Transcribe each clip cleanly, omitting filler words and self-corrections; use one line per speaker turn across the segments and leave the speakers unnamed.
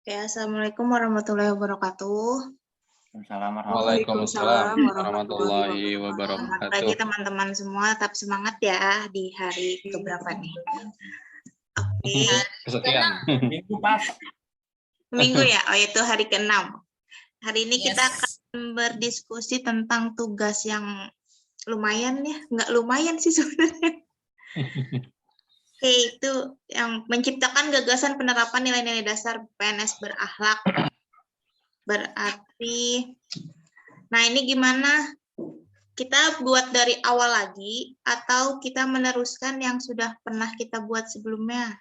Oke, Assalamualaikum warahmatullahi wabarakatuh.
Waalaikumsalam warahmatullahi
Selamat
wabarakatuh.
pagi teman-teman semua, tetap semangat ya di hari keberapa nih? Oke,
Kesekian.
Minggu pas.
minggu ya, itu hari ke-6. Hari ini kita
Yes.
akan berdiskusi tentang tugas yang lumayan ya, nggak lumayan sih sebenarnya. Oke, itu yang menciptakan gagasan penerapan nilai-nilai dasar PNS berakhlak. Berarti, nah ini gimana? Kita buat dari awal lagi atau kita meneruskan yang sudah pernah kita buat sebelumnya?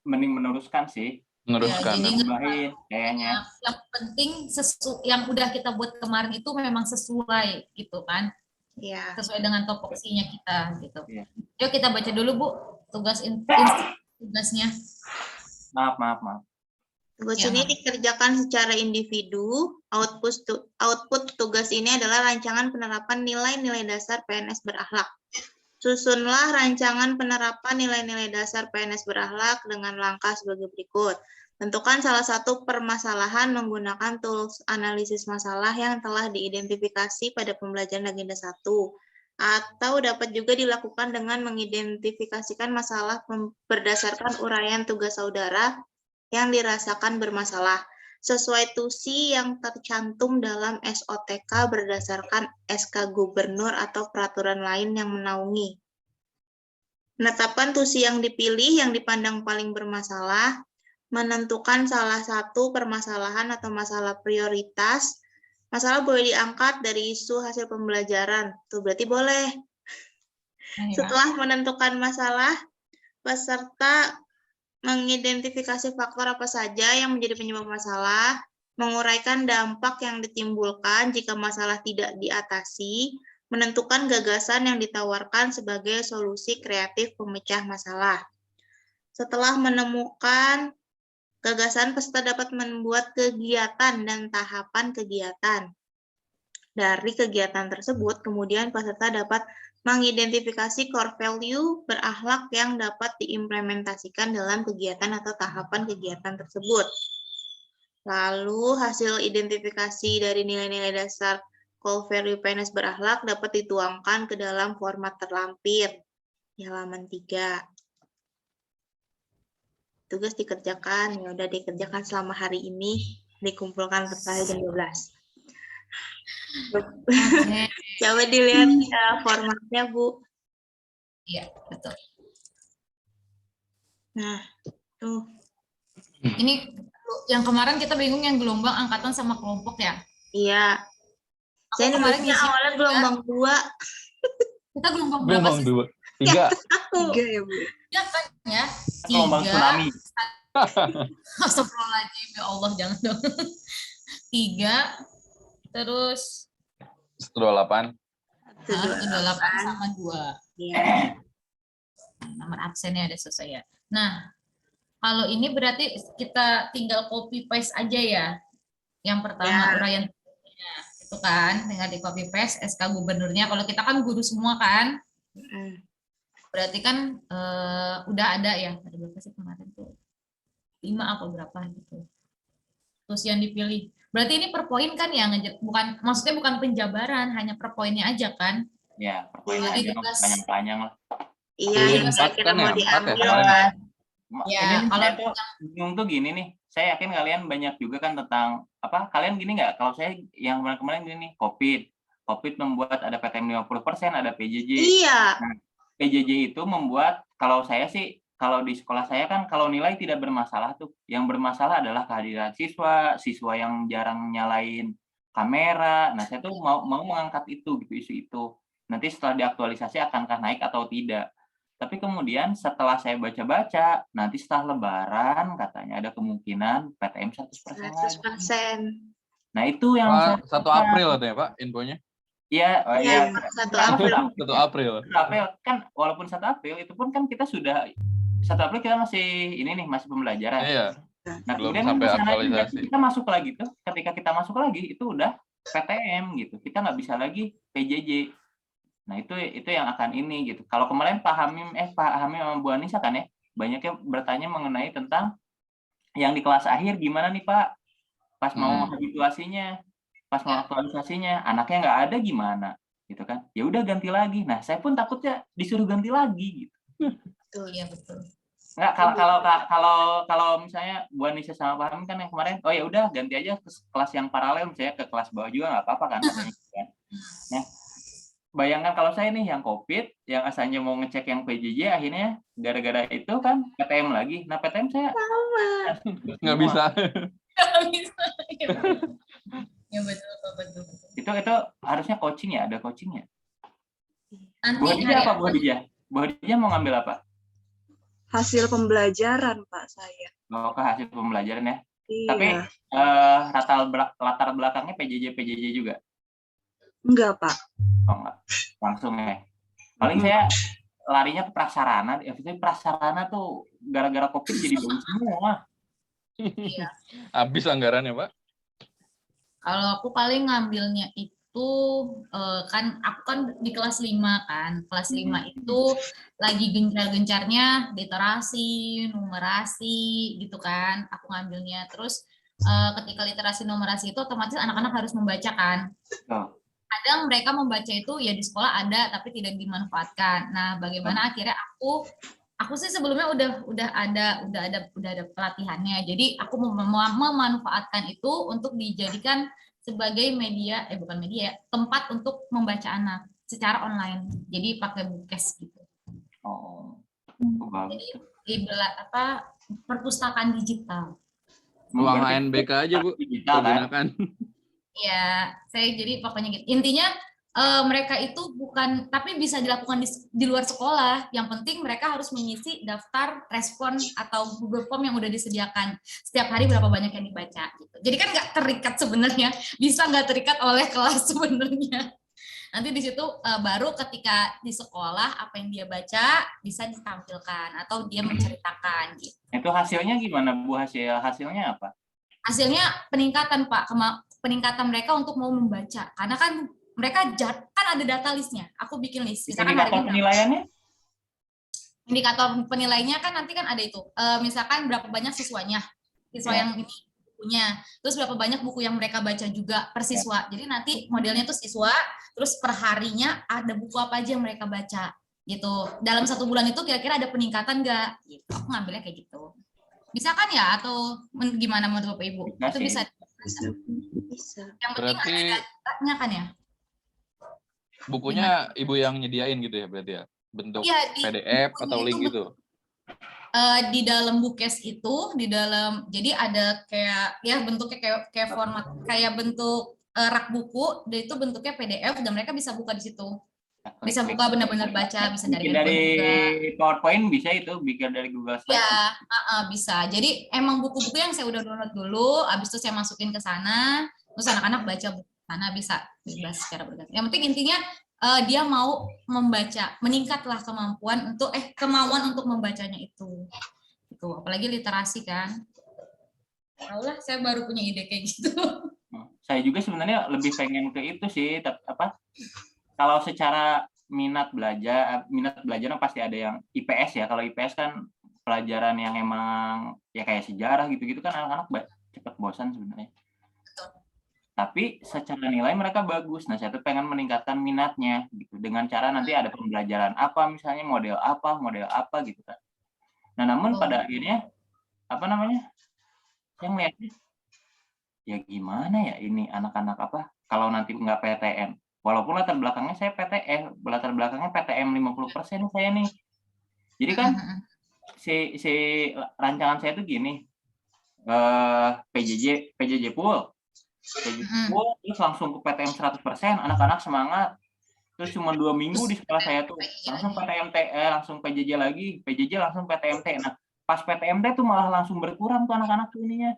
Mending meneruskan sih.
Meneruskan.
Ya, jadi
Nambahin kayaknya.
yang penting yang udah kita buat kemarin itu memang sesuai gitu kan,
Ya.
sesuai dengan topoksinya kita gitu.
Iya.
Yuk kita baca dulu Bu tugasnya.
Maaf.
Tugas
Ya,
ini
maaf.
dikerjakan secara individu. Output tugas ini adalah rancangan penerapan nilai-nilai dasar PNS berakhlak. Susunlah rancangan penerapan nilai-nilai dasar PNS berakhlak dengan langkah sebagai berikut. Tentukan salah satu permasalahan menggunakan tools analisis masalah yang telah diidentifikasi pada pembelajaran agenda 1. Atau dapat juga dilakukan dengan mengidentifikasikan masalah berdasarkan uraian tugas saudara yang dirasakan bermasalah sesuai tusi yang tercantum dalam SOTK berdasarkan SK Gubernur atau peraturan lain yang menaungi. Penetapan tusi yang dipilih yang dipandang paling bermasalah, menentukan salah satu permasalahan atau masalah prioritas. Masalah boleh diangkat dari isu hasil pembelajaran. Tuh berarti boleh.
Ya.
Setelah menentukan masalah, peserta mengidentifikasi faktor apa saja yang menjadi penyebab masalah, menguraikan dampak yang ditimbulkan jika masalah tidak diatasi, menentukan gagasan yang ditawarkan sebagai solusi kreatif pemecah masalah. Setelah menemukan gagasan, peserta dapat membuat kegiatan dan tahapan kegiatan. Dari kegiatan tersebut, kemudian peserta dapat mengidentifikasi core value berakhlak yang dapat diimplementasikan dalam kegiatan atau tahapan kegiatan tersebut. Lalu hasil identifikasi dari nilai-nilai dasar core value PNS berakhlak dapat dituangkan ke dalam format terlampir di halaman 3. Tugas dikerjakan, ya udah dikerjakan selama hari ini, dikumpulkan sampai jam 12.
Oke.
Coba dilihat formatnya, Bu.
Iya, betul.
Nah, tuh.
Ini yang kemarin kita bingung yang gelombang angkatan sama kelompok ya.
Iya.
Aku
Saya
kemarin
nulisnya
ngisi
awalnya gelombang 2.
Kita gelombang berapa sih?
2, 3.
3 ya, Bu.
Ya kan ya.
Gelombang tsunami.
Astagfirullahaladzim, ya Allah jangan dong. 3, terus
128.
28 sama 2.
Iya.
Nomor absennya ada selesai ya. Nah, kalau ini berarti kita tinggal copy paste aja ya. Yang pertama uraian itu kan, tinggal di copy paste SK Gubernurnya. Kalau kita kan guru semua kan, berarti kan udah ada ya. Ada berapa sih kemarin tuh? 5 apa berapa gitu. Terus yang dipilih. Berarti ini per poin kan ya, bukan, maksudnya bukan penjabaran, hanya per poinnya aja kan?
Ya, perpoinnya
Jadi
aja panjang-panjang lah.
Iya, yang
Empat
kira-kira
kan
mau
ya, 4 ya
diambil
kemarin.
kan.
Ya,
Ini nih,
kalau
saya tuh bingung tuh gini nih. Saya yakin kalian banyak juga kan tentang apa? Kalian gini nggak? Kalau saya yang kemarin gini nih, COVID membuat ada PTM 50%, ada PJJ.
Iya.
Nah, PJJ itu membuat, kalau saya sih, kalau di sekolah saya kan kalau nilai tidak bermasalah tuh. Yang bermasalah adalah kehadiran siswa yang jarang nyalain kamera. Nah, saya tuh mau mengangkat itu gitu, isu itu. Nanti setelah diaktualisasi akankah naik atau tidak. Tapi kemudian setelah saya baca-baca, nanti setelah Lebaran katanya ada kemungkinan PTM 100% lagi.
100%.
Nah, itu yang saya
1 April itu ya Pak infonya?
Iya,
Iya, 1 April.
1 April.
1 April kan, walaupun 1 April itu pun kan kita sudah 1 April kita masih ini nih, masih pembelajaran.
Iya.
Nah,
Belum
kemudian
sampai
kesana
aktualisasi.
kita masuk lagi tuh, ketika kita masuk lagi itu udah PTM gitu. Kita nggak bisa lagi PJJ. Nah, itu yang akan ini gitu. Kalau kemarin Pak Hamim sama Bu Anissa kan ya, banyaknya bertanya mengenai tentang yang di kelas akhir gimana nih Pak? Pas mau
Hmm.
habituasinya, pas mau aktualisasinya, anaknya nggak ada gimana? Gitu kan? Ya udah ganti lagi. Nah, saya pun takutnya disuruh ganti lagi gitu.
Iya betul.
Nggak, kalau misalnya Bu Anissa sama Pak Hamim kan yang kemarin, oh ya udah ganti aja ke kelas yang paralel, misalnya ke kelas bawah juga nggak apa-apa kan katanya gitu kan. Nah, bayangkan kalau saya nih yang COVID, yang asalnya mau ngecek yang PJJ, akhirnya gara-gara itu kan PTM lagi. Nah, PTM saya
Nggak bisa.
Nggak bisa. Ya betul, betul.
Itu harusnya coaching ya, ada coaching ya.
Nanti
Bu Hadijah apa Bu Hadijah? Bu Hadijah mau ngambil apa?
Hasil pembelajaran Pak saya.
Oh, ke hasil pembelajaran ya.
Iya.
Tapi latar belakangnya PJJ juga.
Enggak Pak.
Oh enggak, langsung ya. Paling saya larinya ke prasarana. Ya, prasarana tuh gara-gara COVID jadi bagus semua.
Iya.
Habis anggarannya, Pak.
Kalau aku paling ngambilnya itu kan aku kan di kelas 5 kan. Kelas 5 itu lagi gencar-gencarnya literasi, numerasi gitu kan. Aku ngambilnya. Terus ketika literasi numerasi itu otomatis anak-anak harus membaca kan.
Oh.
Kadang mereka membaca itu ya di sekolah ada tapi tidak dimanfaatkan. Nah, bagaimana akhirnya aku sih sebelumnya udah ada pelatihannya. Jadi aku memanfaatkan itu untuk dijadikan sebagai media, bukan media, tempat untuk membaca anak secara online. Jadi pakai Bookcast gitu.
Oh.
Jadi perpustakaan digital.
Ruang HNBK aja, Bu.
Digital kan?
Pergunakan.
Ya, saya jadi pokoknya gitu. Intinya mereka itu bukan, tapi bisa dilakukan di luar sekolah. Yang penting mereka harus mengisi daftar respon atau Google Form yang udah disediakan. Setiap hari berapa banyak yang dibaca. Gitu. Jadi kan nggak terikat sebenarnya, bisa nggak terikat oleh kelas sebenarnya. Nanti di situ baru ketika di sekolah apa yang dia baca bisa ditampilkan atau dia menceritakan. Gitu.
Itu hasilnya gimana Bu? Hasilnya apa?
Hasilnya peningkatan Pak, peningkatan mereka untuk mau membaca. Karena kan mereka kan ada data listnya. Aku bikin list. Misalkan
indikator penilaiannya?
Indikator penilaiannya kan nanti kan ada itu. Misalkan berapa banyak siswanya, siswa yang ini bukunya. Terus berapa banyak buku yang mereka baca juga per siswa. Jadi nanti modelnya tuh siswa, terus per harinya ada buku apa aja yang mereka baca. Gitu. Dalam 1 bulan itu kira-kira ada peningkatan nggak? Gitu. Aku ngambilnya kayak gitu. Bisa kan ya? Atau gimana menurut Bapak Ibu? Itu bisa.
Bisa.
Yang penting
Berarti
ada datanya kan ya?
bukunya Ibu yang nyediain gitu ya berarti ya? Bentuk
Ya,
PDF atau link gitu?
Di dalam Bookcast itu, jadi ada kayak, ya bentuknya kayak format, kayak bentuk rak buku, dan itu bentuknya PDF, dan mereka bisa buka di situ. Bisa buka benar-benar baca, bisa dari
PowerPoint bisa itu, bikin dari Google Slide.
Ya, bisa. Jadi emang buku-buku yang saya udah download dulu, habis itu saya masukin ke sana, terus anak-anak baca buku sana bisa bebas secara berganti. Yang penting intinya dia mau membaca, meningkatlah kemauan untuk membacanya itu. Itu apalagi literasi kan. Taulah saya baru punya ide kayak gitu.
Saya juga sebenarnya lebih pengen ke itu sih, kalau secara minat belajar pasti ada yang IPS ya. Kalau IPS kan pelajaran yang emang ya kayak sejarah gitu-gitu kan anak-anak cepat bosan sebenarnya. Tapi secara nilai mereka bagus. Nah, saya tuh pengen meningkatkan minatnya gitu dengan cara nanti ada pembelajaran apa, misalnya model apa gitu kan. Nah, namun pada akhirnya saya melihatnya ya gimana ya ini anak-anak kalau nanti nggak PTM. Walaupun latar belakangnya saya PTM 50% saya nih. Jadi kan si rancangan saya tuh gini. PJJ pool. Terus langsung ke PTM 100%, anak-anak semangat. Terus cuma 2 minggu di sekolah saya tuh langsung PTMT, langsung PJJ lagi, PJJ langsung PTMT. Nah, pas PTMT tuh malah langsung berkurang tuh anak-anak tuh ininya,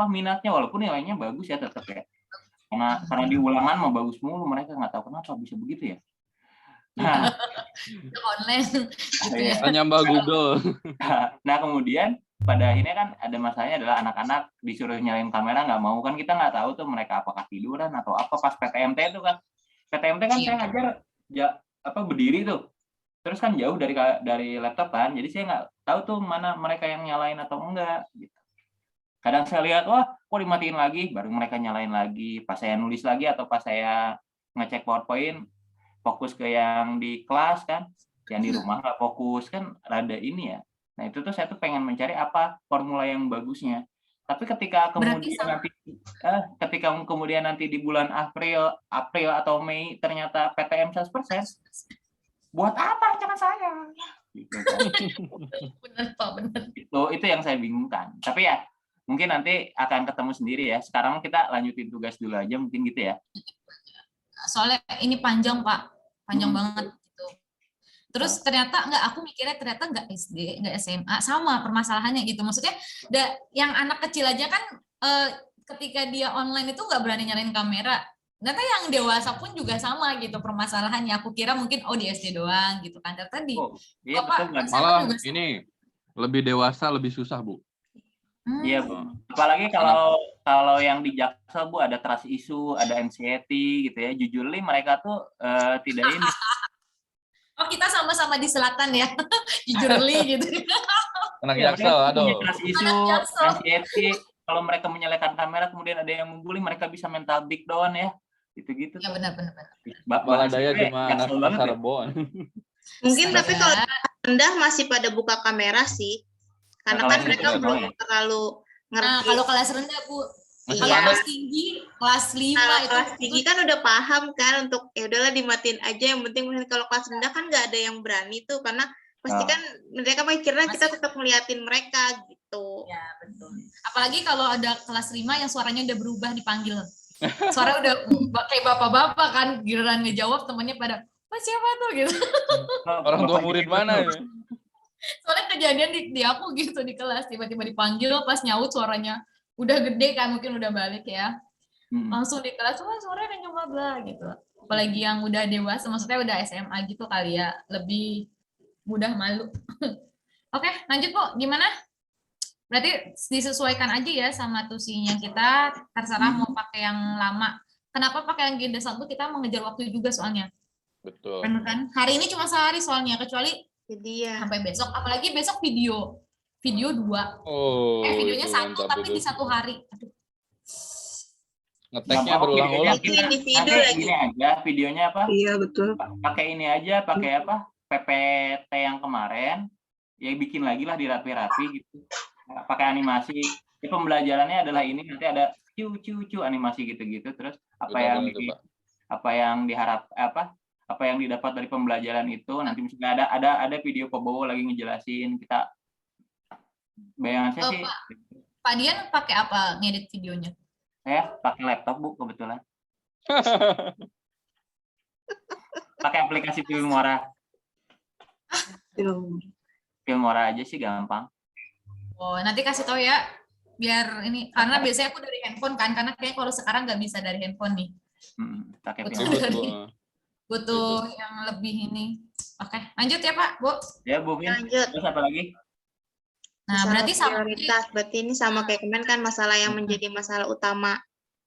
minatnya, walaupun nilainya bagus ya tetap ya. Karena di ulangan mau bagus mulu, mereka nggak tahu kenapa bisa begitu ya. Nah,
online gitu ya.
Hanya Mbak Google.
Nah, kemudian pada akhirnya kan ada masalahnya adalah anak-anak disuruh nyalain kamera nggak mau kan, kita nggak tahu tuh mereka apakah tiduran atau apa pas PTMT itu kan. PTMT kan saya ngajar berdiri tuh. Terus kan jauh dari laptop kan. Jadi saya nggak tahu tuh mana mereka yang nyalain atau enggak gitu. Kadang saya lihat, wah kok dimatiin lagi, baru mereka nyalain lagi. Pas saya nulis lagi atau pas saya ngecek PowerPoint, fokus ke yang di kelas kan, yang di rumah nggak fokus kan, rada ini ya. Nah itu tuh saya tuh pengen mencari apa formula yang bagusnya. Tapi ketika kemudian nanti di bulan April atau Mei ternyata PTM 100%, buat apa rancangan saya? Gitu kan.
Benar Pak, benar.
Itu yang saya bingungkan. Tapi ya mungkin nanti akan ketemu sendiri ya. Sekarang kita lanjutin tugas dulu aja mungkin gitu ya.
Soalnya ini panjang Pak, panjang banget gitu. Terus ternyata aku mikirnya ternyata nggak SD, nggak SMA, sama permasalahannya gitu. Maksudnya yang anak kecil aja kan ketika dia online itu nggak berani nyalain kamera. Ternyata yang dewasa pun juga sama gitu permasalahannya. Aku kira mungkin di SD doang gitu kan. Ternyata
Iya betul kan.
Malah ini lebih dewasa, lebih susah, Bu.
Iya, Bu. Apalagi kalau yang di Jaksel, Bu, ada trust issue, ada anxiety gitu ya. Jujurly mereka tuh tidak ini.
Oh, kita sama-sama di selatan ya. Jujurly gitu.
Anak Jaksel, aduh.
Trust issue, anxiety. Kalau mereka menyalakan kamera kemudian ada yang membuli, mereka bisa mental breakdown ya. Gitu-gitu.
Ya benar.
Baladaya cuma anak pasar Rebon.
Mungkin tapi kalau rendah masih pada buka kamera sih. Karena kan mereka belum terlalu ngerti.
Nah, kalau kelas rendah, Bu. Kalau
Iya.
kelas tinggi, kelas 5 itu.
Kelas tinggi kan udah paham kan untuk ya udahlah dimatiin aja, yang penting kalau kelas rendah kan nggak ada yang berani tuh karena pasti kan mereka mikirnya kita tetap ngeliatin mereka gitu.
Ya, betul. Apalagi kalau ada kelas 5 yang suaranya udah berubah dipanggil. Suara udah kayak bapak-bapak kan, giliran ngejawab temannya pada, "Pak siapa tuh?" gitu.
Orang tua murid mana ya?
Soalnya kejadian di aku gitu di kelas, tiba-tiba dipanggil pas nyaut suaranya udah gede kan, mungkin udah balik ya. Langsung di kelas, wah suaranya kenceng banget gitu. Apalagi yang udah dewasa, maksudnya udah SMA gitu kali ya, lebih mudah malu. Oke, lanjut Bu, gimana? Berarti disesuaikan aja ya sama tusinya kita, terserah mau pakai yang lama. Kenapa pakai yang Agenda 1? Kita mengejar waktu juga soalnya.
Betul.
Benar kan? Hari ini cuma sehari soalnya, kecuali
Jadi ya.
sampai besok. Apalagi besok video 2.
Oh,
Videonya
itu
1
mantap
tapi
itu.
di 1 hari. Aduh.
Ngeteknya berulang-ulang.
Itu individu
Pakai
lagi.
ini aja videonya apa?
Iya, betul.
Pakai ini aja, pakai apa? PPT yang kemarin, ya bikin lagi lah dirapi-rapi gitu. Pakai animasi. Jadi pembelajarannya adalah ini, nanti ada cu animasi gitu-gitu, terus apa yang didapat dari pembelajaran itu nanti misalnya ada video Pak Bowo lagi ngejelasin, kita bayangan saya sih
Pak Dian pakai apa ngedit videonya?
saya pakai laptop Bu kebetulan. Pakai aplikasi Filmora. Filmora aja sih gampang.
Oh, nanti kasih tahu ya biar ini, karena biasanya aku dari handphone kan, karena kayak kalau sekarang nggak bisa dari handphone nih.
Pakai
Betul. Butuh yang lebih ini. Oke, lanjut ya Pak, Bu.
Ya Bu Min.
Lanjut.
Terus apa lagi?
Nah,
Masalah
berarti sama
prioritas. Berarti ini sama kayak kemarin kan masalah yang menjadi masalah utama.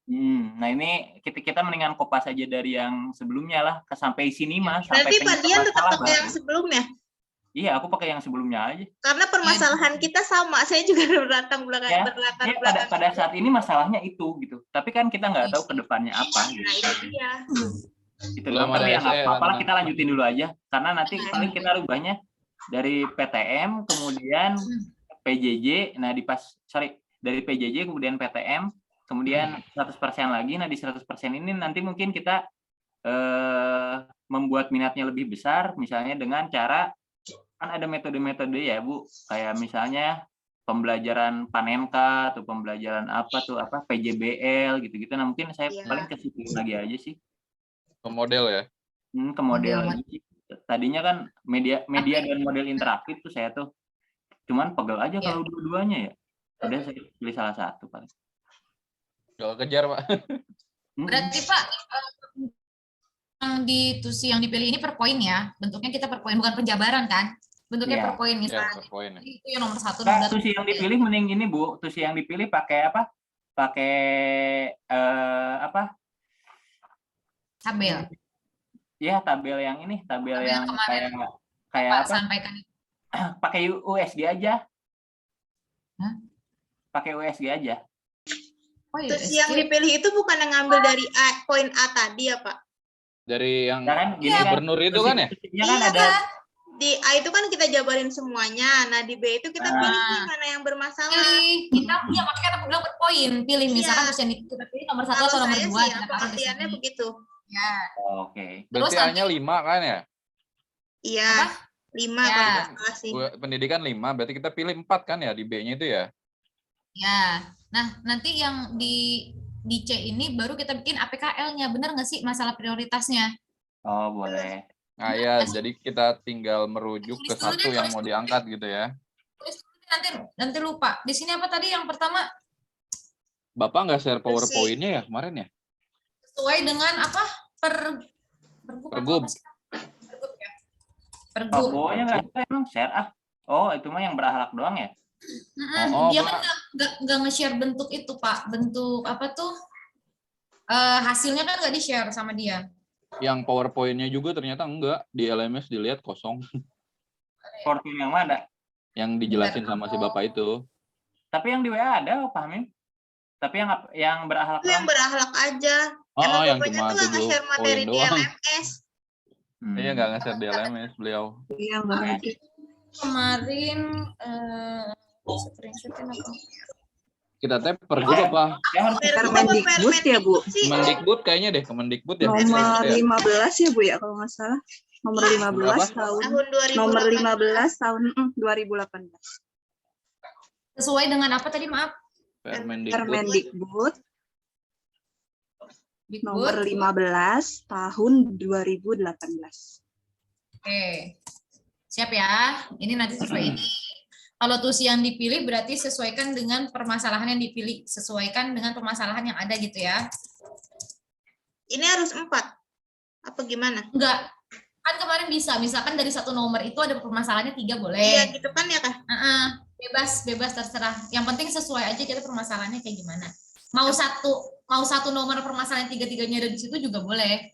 Nah ini kita mendingan kopas aja dari yang sebelumnya lah, sampai sini mas.
Berarti Pak Dian tetap pakai yang sebelumnya?
Iya, aku pakai yang sebelumnya aja.
Karena permasalahan kita sama. Saya juga berlatar belakang.
Pada saat ini masalahnya itu gitu. Tapi kan kita nggak tahu ke depannya apa. Gitu.
Nah itu dia.
Itu doang. Tapi ya nggak apa-apa, kita lanjutin dulu aja. Karena nanti paling kita rubahnya dari PTM kemudian PJJ. Nah dari PJJ kemudian PTM. Kemudian 100% lagi, nah di 100% ini nanti mungkin kita membuat minatnya lebih besar, misalnya dengan cara, kan ada metode-metode ya Bu, kayak misalnya pembelajaran Panenka, atau pembelajaran PJBL, gitu-gitu, nah mungkin saya paling ke situ lagi aja sih.
Ke model ya?
Ke model lagi. Tadinya kan media dan model interaktif tuh saya tuh, cuman pegel aja kalau dua-duanya ya, udah saya pilih salah satu paling.
Gak kejar Pak.
Berarti Pak yang di tusi yang dipilih ini per poin ya, bentuknya kita per poin, bukan penjabaran kan, bentuknya per poin misalnya.
Per poin.
Itu yang nomor 1.
Nah, tusi yang dipilih mending ini Bu, tusi yang dipilih pakai apa? Pakai
tabel.
Ya tabel yang ini, tabel yang kayak apa?
Sampaikan.
Pakai USD aja.
Hah?
pakai USG aja.
Oh, iya,
Terus yang dipilih itu bukan yang ngambil dari poin A tadi ya, Pak?
Dari yang
Jangan gini kan.
gubernur itu kan ya?
Prinsipnya kan
Iya,
ada
Di A itu kan kita jabarin semuanya. Nah, di B itu kita pilih nih mana yang bermasalah.
pilih kita ya makanya aku bilang berpoin pilih misalkan
Iya.
terus yang kita pilih nomor 1
Kalau
atau nomor
saya
2
sih ya,
kita taruh di
pengertiannya
sini.
begitu.
Ya.
Oke.
Berarti
Terus
A-nya 5 kan ya?
Iya, 5
Ya.
kalau nggak salah sih.
Pendidikan 5, berarti kita pilih 4 kan ya di B-nya itu ya?
Ya. Nah, nanti yang di C ini baru kita bikin APKL-nya. Benar nggak sih masalah prioritasnya?
Oh, boleh.
Nah ya, jadi kita tinggal merujuk ke
Tulis dulu
satu
deh,
yang
tulis
mau
dulu
diangkat gitu ya.
Nanti lupa. Di sini apa tadi yang pertama?
Bapak nggak share
Bersih.
PowerPoint-nya ya kemarin ya?
Sesuai dengan apa? Pergub.
Pergub.
Apa sih? Pergub ya. Pergub.
Pokoknya nggak bisa emang share ah. Oh, itu mah yang berakhlak doang ya?
Oh,
Dia
Pak.
kan nggak nge-share bentuk itu, Pak. Bentuk apa tuh? Hasilnya kan nggak di-share sama dia.
Yang PowerPoint-nya juga ternyata enggak. Di LMS dilihat kosong.
PowerPoint yang mana?
Yang dijelasin sama si Bapak itu.
Tapi yang di WA ada, oh, pahamin. Tapi yang berakhlak
Itu yang
doang.
berakhlak aja.
Oh,
Emang
yang
bapaknya
cuma
tuh nggak
7
nge-share materi
poin
di
doang.
LMS.
Iya, nggak nge-share di LMS beliau.
Iya, nggak ada.
Kemarin screenshotin apa?
Kita tap pergub apa?
Ya harus
Permendikbud ya, Bu?
sih?
Kemendikbud kayaknya deh, Kemendikbud ya.
Nomor
Ya.
15 ya, Bu ya, kalau nggak salah. Nomor 15 tahun.
Tahun 2018.
Nomor 15 tahun 2018.
Sesuai dengan apa tadi, maaf?
Permendikbud.
Permendikbud
Big
nomor
Board.
15 tahun 2018.
Oke. Siap ya. Ini nanti sesuai ini. Kalau tusi yang dipilih berarti sesuaikan dengan permasalahan yang dipilih. Sesuaikan dengan permasalahan yang ada gitu ya.
Ini harus 4. Apa gimana?
Enggak. Kan kemarin bisa. Misalkan dari satu nomor itu ada permasalahannya 3
Iya
boleh.
gitu kan ya, Kak?
Bebas terserah. Yang penting sesuai aja kita permasalahannya kayak gimana. Mau satu nomor permasalahan 3-3-nya ada di situ juga boleh.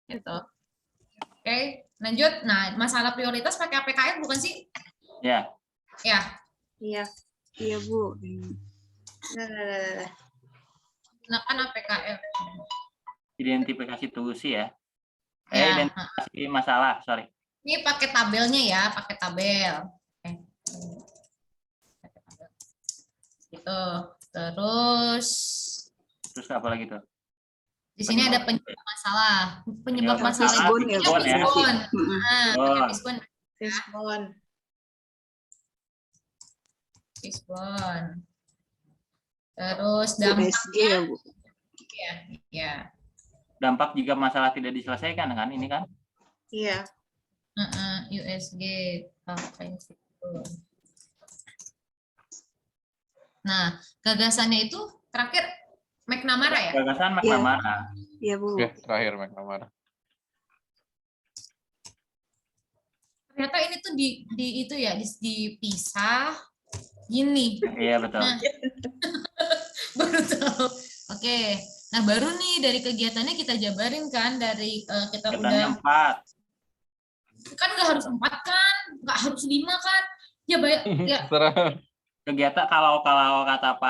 Gitu. Oke, lanjut. Nah, masalah prioritas pakai APKL bukan sih?
ya.
Ya.
Iya.
Iya, Bu.
Nah.
Gunakan APKL.
Identifikasi tusi ya.
Ya.
Identifikasi masalah, sorry.
Ini pakai tabelnya ya, pakai tabel. Oke. Gitu. Terus
Terus apa lagi tuh?
di sini ada penyebab masalah. Penyebab masalah
Fishbone ya, Bu.
Fishbone.
Mm-mm.
Fishbone.
Respon.
Fishbone. Terus
USG
dampaknya
ya, Bu.
ya.
Dampak jika masalah tidak diselesaikan kan ini kan?
Iya.
USG Fishbone. Nah, gagasannya itu terakhir McNamara ya?
Gagasan McNamara.
Iya, Bu.
Oke, terakhir McNamara.
Ternyata ini tuh di itu ya dipisah gini.
Iya betul.
Nah, baru tahu. Oke. Nah, baru nih dari kegiatannya kita jabarin kan dari kita
Kegiatannya
udah
4.
kan nggak harus 4 kan, nggak harus 5 kan. Ya banyak ya.
Terserah.
Kegiatan kalau kata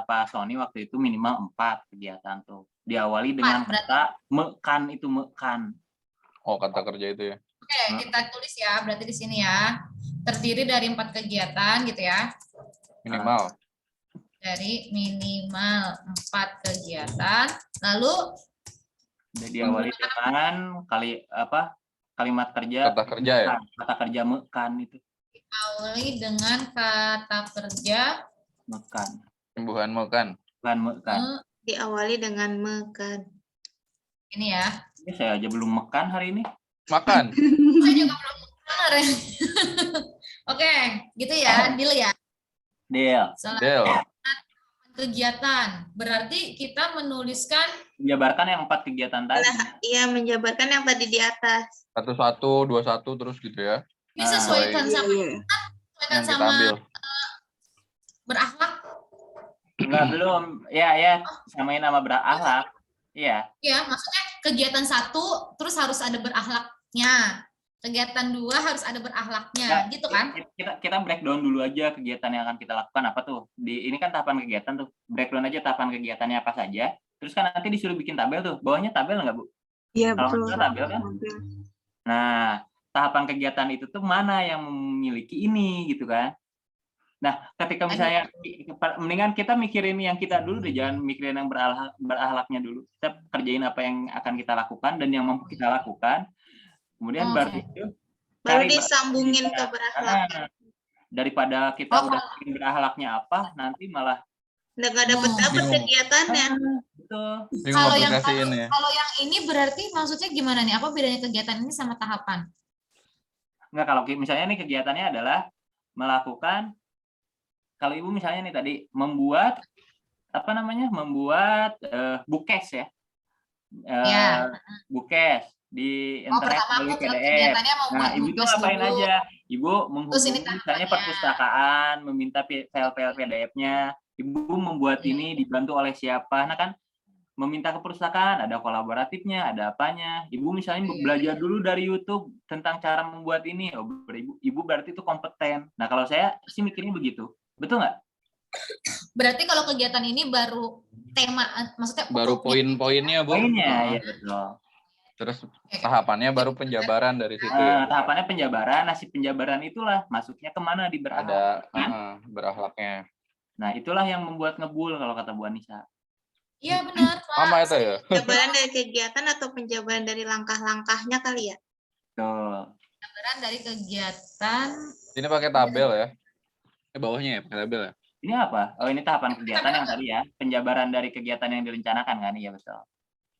Pak Sony waktu itu minimal 4 kegiatan tuh. Diawali dengan
4, berarti.
kata mekan itu mekan.
Oh, kata kerja itu ya.
Oke, kita tulis ya, berarti di sini ya. Terdiri dari 4 kegiatan gitu ya.
Minimal.
Dari minimal 4 kegiatan. Lalu
Jadi diawali dengan kalimat kerja.
Kata kerja ya.
Kata kerja mekan itu.
awali dengan kata kerja
Mekan.
Sembuhan makan.
Bukan mekan.
Diawali dengan mekan.
Ini ya.
Ini saya aja belum mekan hari ini.
Makan.
Saya juga belum benar ya. Oke, gitu ya, deal ya.
Deal.
Del.
Kegiatan. Berarti kita menuliskan
Menjabarkan yang 4 kegiatan tadi.
Iya, menjabarkan yang tadi di atas.
1-1, 2-1 terus gitu ya.
disesuaikan
Iya,
sama
iya.
disesuaikan
Yang kita
sama
ambil.
berakhlak.
Enggak belum. Ya, samain nama berakhlak. Iya.
Ya, maksudnya kegiatan 1 terus harus ada berakhlaknya. kegiatan 2 harus ada berakhlaknya,
Ya,
gitu kan?
Kita breakdown dulu aja kegiatan yang akan kita lakukan apa tuh. Ini kan tahapan kegiatan tuh. Breakdown aja tahapan kegiatannya apa saja. Terus kan nanti disuruh bikin tabel tuh. Bawahnya tabel nggak, Bu?
Iya,
Kalau
betul.
nggak salah tabel kan? Nah, tahapan kegiatan itu tuh mana yang memiliki ini gitu kan. Nah, ketika misalnya mendingan kita mikirin yang kita dulu deh, jangan mikirin yang berakhlaknya dulu. Kita kerjain apa yang akan kita lakukan dan yang mampu kita lakukan. Kemudian baru itu
Baru
cari
disambungin ke berakhlak.
daripada kita udah bikin berakhlaknya apa, nanti malah
Nggak dapet
Bingung.
kegiatannya.
betul.
Bingung
Kalau yang
aplikasiin ya.
kalau yang ini berarti maksudnya gimana nih? Apa bedanya kegiatan ini sama tahapan?
Enggak, kalau misalnya nih kegiatannya adalah melakukan, kalau Ibu misalnya nih tadi membuat apa namanya? Membuat bookcase ya.
Ya.
Bookcase di internet
Pertama
melalui
aku
PDF.
kegiatannya mau
Nah,
buat
Ibu tuh
tugas
ngapain
dulu.
aja? Ibu
Terus ini
menghubungi misalnya
tahapannya.
perpustakaan, meminta file-file PDF-nya. Ibu membuat ini dibantu oleh siapa? Nah kan meminta ke perpustakaan, ada kolaboratifnya, ada apanya. Ibu misalnya belajar dulu dari YouTube tentang cara membuat ini. Oh, Ibu berarti itu kompeten. Nah, kalau saya sih mikirnya begitu. Betul nggak?
Berarti kalau kegiatan ini baru tema, maksudnya
Baru
pokoknya.
poin-poinnya, Bu.
Poinnya,
Heeh.
ya betul.
Terus tahapannya baru penjabaran dari situ ya.
Tahapannya penjabaran. Nah, si penjabaran itulah masuknya kemana di berakhlak.
Ada berakhlaknya.
Nah, itulah yang membuat ngebul kalau kata Bu Anissa.
Iya benar, Pak.
Sama itu ya.
Penjabaran dari kegiatan atau penjabaran dari langkah-langkahnya kali ya?
Betul.
Penjabaran dari kegiatan.
Ini pakai tabel ya. Bawahnya ya pakai tabel ya.
Ini apa? Oh, ini tahapan kegiatan yang tadi ya. Penjabaran dari kegiatan yang direncanakan kan? Iya, betul.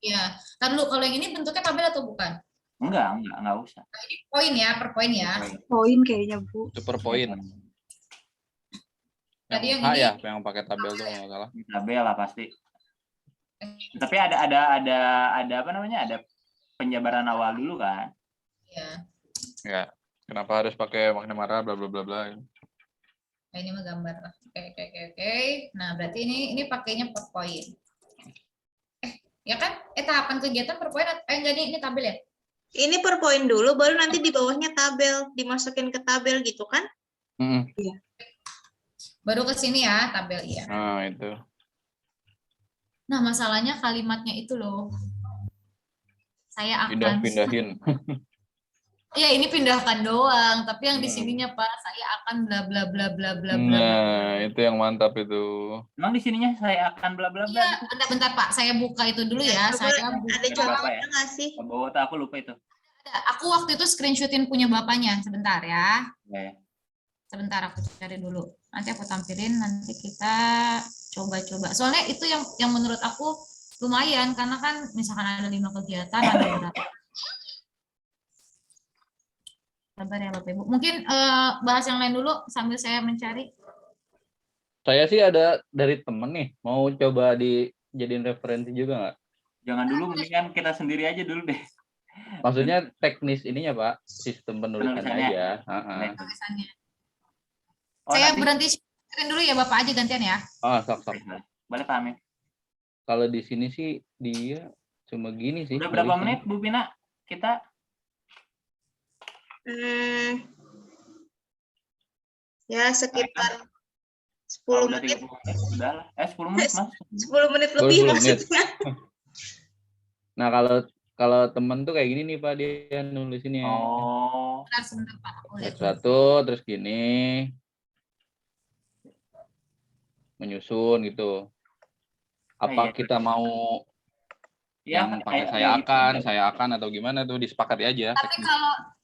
Ya, ntar dulu kalau yang ini bentuknya tabel atau bukan?
Enggak usah.
Ini poin ya, per poin ya.
Poin kayaknya, Bu.
Super poin.
Tadi yang
H
ini
ya, yang pakai tabel tuh kalau nggak salah.
Tabel lah pasti. Tapi ada apa namanya? Ada penjabaran awal dulu kan?
ya.
Ya. Kenapa harus pakai makna marah bla bla bla bla.
Nah, ini mah gambar. Oke. Nah, berarti ini pakainya per poin. Ya kan? Tahapan kegiatan per poin. Enggak, ini tabel ya?
Ini per poin dulu, baru nanti di bawahnya tabel, dimasukin ke tabel gitu kan?
Iya.
Baru ke sini ya, tabel ya.
Nah, itu.
Nah, masalahnya kalimatnya itu loh. Saya akan
Pindah-pindahin.
Iya, ini pindahkan doang, tapi yang di sininya Pak, saya akan bla bla bla bla bla bla.
Nah, itu yang mantap itu.
Emang di sininya saya akan bla bla bla.
Iya, bentar Pak, saya buka itu dulu ya.
Coba,
Saya buka.
ada contohnya nggak sih?
Oh, aku lupa itu.
Aku waktu itu screenshotin punya bapaknya, sebentar ya.
Ya.
Sebentar aku cari dulu. Nanti aku tampilin, nanti kita coba-coba. Soalnya itu yang menurut aku lumayan, karena kan misalkan ada 5 kegiatan, ada berapa. Sabar ya Bapak Ibu. Mungkin bahas yang lain dulu sambil saya mencari.
Saya sih ada dari temen nih, mau coba dijadiin referensi juga nggak?
Jangan dulu, mendingan kita sendiri aja dulu deh.
Maksudnya teknis ininya Pak, sistem penulisannya
Penulisannya.
aja.
Tulisannya.
Oh,
Saya
nanti.
berhenti screen dulu ya Bapak aja gantian ya.
Sok.
Boleh Pak Amin.
Kalau di sini sih dia cuma gini sih.
Udah berapa
tulisnya.
menit Bu Pina? Kita
Ya sekitar 10
udah
menit.
30 menit. Udah lah. 10 menit Mas.
10 menit lebih
10 menit.
maksudnya.
Nah, kalau temen tuh kayak gini nih Pak, dia nulisinnya.
Oh.
Sebentar Pak. Aku lihat.
Satu, terus gini. Menyusun gitu. Apa
Iya.
kita mau yang pakai saya akan atau gimana tuh disepakati aja.
Tapi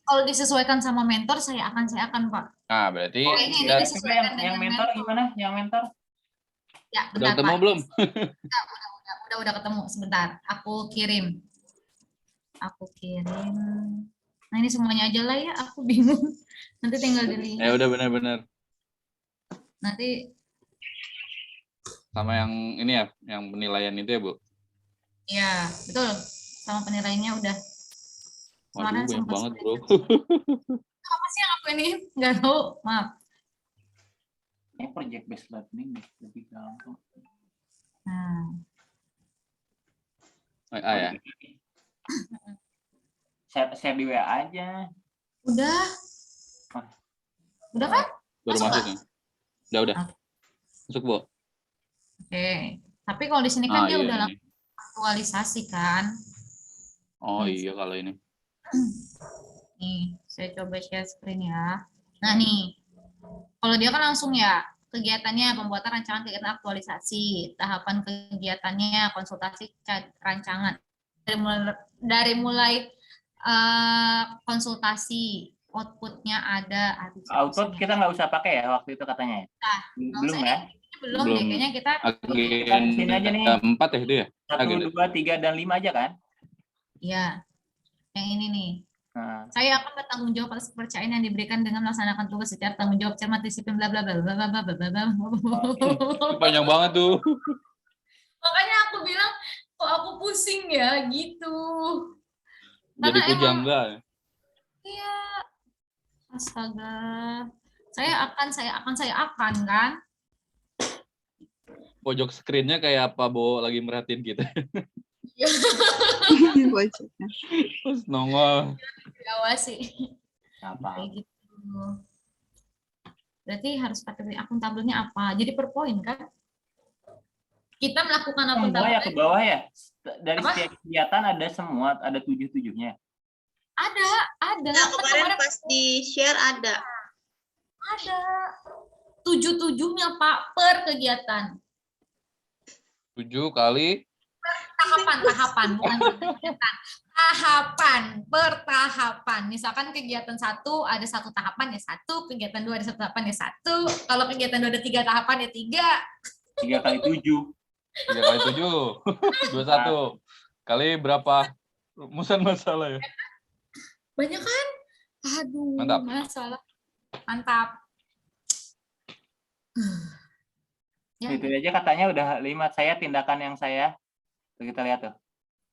kalau disesuaikan sama mentor, saya akan Pak.
Nah, berarti
ini
kita
disesuaikan
yang
dengan
mentor gimana? Yang mentor?
Ya,
udah
bentar,
ketemu
Pak.
belum?
Udah ketemu. Sebentar, aku kirim. Nah, ini semuanya aja lah ya, aku bingung. Nanti tinggal dilihat.
Ya udah benar-benar.
Nanti
Sama yang ini ya, yang penilaian itu ya, Bu?
ya, betul. Sama penilaiannya udah.
Waduh, banyak banget, Bro.
Apa sih yang aku ini? Nggak tahu, maaf.
Project based learning lebih gampang.
Nah.
Ya.
Share di WA aja.
Udah.
Ah.
Udah kan?
Baru
Masuk
masuk ya? Udah.
Oke.
Masuk, Bu.
Oke. Tapi kalau di sini kan dia
Iya
udah
ini.
aktualisasi kan.
Oh iya kalau ini.
Nih, saya coba share screen ya. Nah nih, kalau dia kan langsung ya, kegiatannya pembuatan rancangan kegiatan aktualisasi, tahapan kegiatannya konsultasi rancangan. Dari mulai konsultasi, outputnya ada.
Output kita nggak usah pakai ya waktu itu katanya.
Nah,
Belum
ini
ya?
belum deh, kayaknya kita
Sini aja nih.
Agenda 4 ya itu ya?
1, 2, 3, dan 5 aja kan?
ya yang ini nih.
Nah,
Saya akan bertanggung jawab atas kepercayaan yang diberikan dengan melaksanakan tugas secara tanggung jawab, cermat, disiplin, bla bla bla bla bla bla bla bla.
Itu panjang banget tuh.
Makanya aku bilang kok aku pusing ya gitu.
Jadi
Karena
pujangga.
iya, astaga. Saya akan kan.
Pojok screen-nya kayak apa, Bo, lagi merhatiin kita.
Bocoknya.
Terus nongol.
Diawasi.
apa?
Kayak gitu. Berarti harus pakai akuntabelnya apa? Jadi per poin kan? Kita melakukan
Semua ya ke
akuntabel.
bawah ya? Dari
Apa?
setiap kegiatan ada semua, ada 7-7-nya.
Ada.
Nah,
Kan
kemarin pas di share ada.
ada 7-7-nya Pak per kegiatan.
7 kali
Tahapan bukan kegiatan. Per tahapan. Misalkan kegiatan 1 ada 1 tahapan ya 1, kegiatan 2 ada 1 tahapan ya 1. Kalau kegiatan 2 ada 3 tahapan ya 3.
3 kali 7.
3 kali 7. 21. Kali berapa? Rumusan masalah ya.
Banyak kan? Aduh,
Mantap.
masalah. Mantap. Ya.
Itu aja katanya udah 5. Saya tindakan yang saya, tuh kita lihat tuh.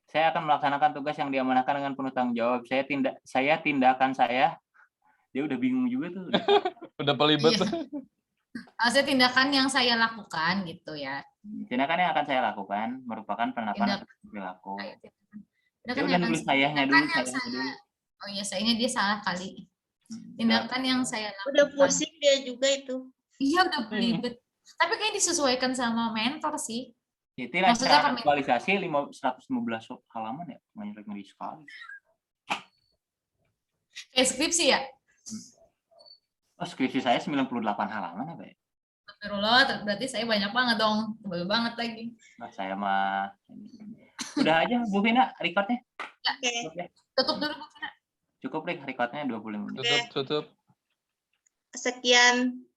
Saya akan melaksanakan tugas yang diamanahkan dengan penuh tanggung jawab. Saya tindakan saya. Dia udah bingung juga tuh.
Udah pelibet.
Iya. Maksudnya tindakan yang saya lakukan gitu ya.
Tindakan yang akan saya lakukan merupakan penerapan perilaku. Dia udah nulis sayanya dulu.
Oh iya, sayanya dia salah kali. Tindakan yang saya lakukan.
Udah pusing dia juga itu.
Iya, udah belibet. Tapi kayak disesuaikan sama mentor sih.
Itu
Maksudnya
secara aktualisasi 115 halaman ya, ngeri sekali.
Kayak skripsi ya?
Oh, skripsi saya 98 halaman apa ya?
Astagfirullah, berarti saya banyak banget dong. Tebal banget lagi.
Nah, saya mah udah aja Bu Vina recordnya.
Oke.
Tutup dulu Bu Vina.
Cukup deh recordnya 25 menit.
Tutup.
Sekian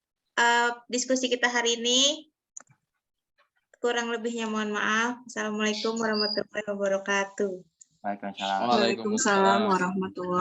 diskusi kita hari ini. Kurang lebihnya mohon maaf. Assalamualaikum warahmatullahi wabarakatuh.
Waalaikumsalam.
Waalaikumsalam warahmatullahi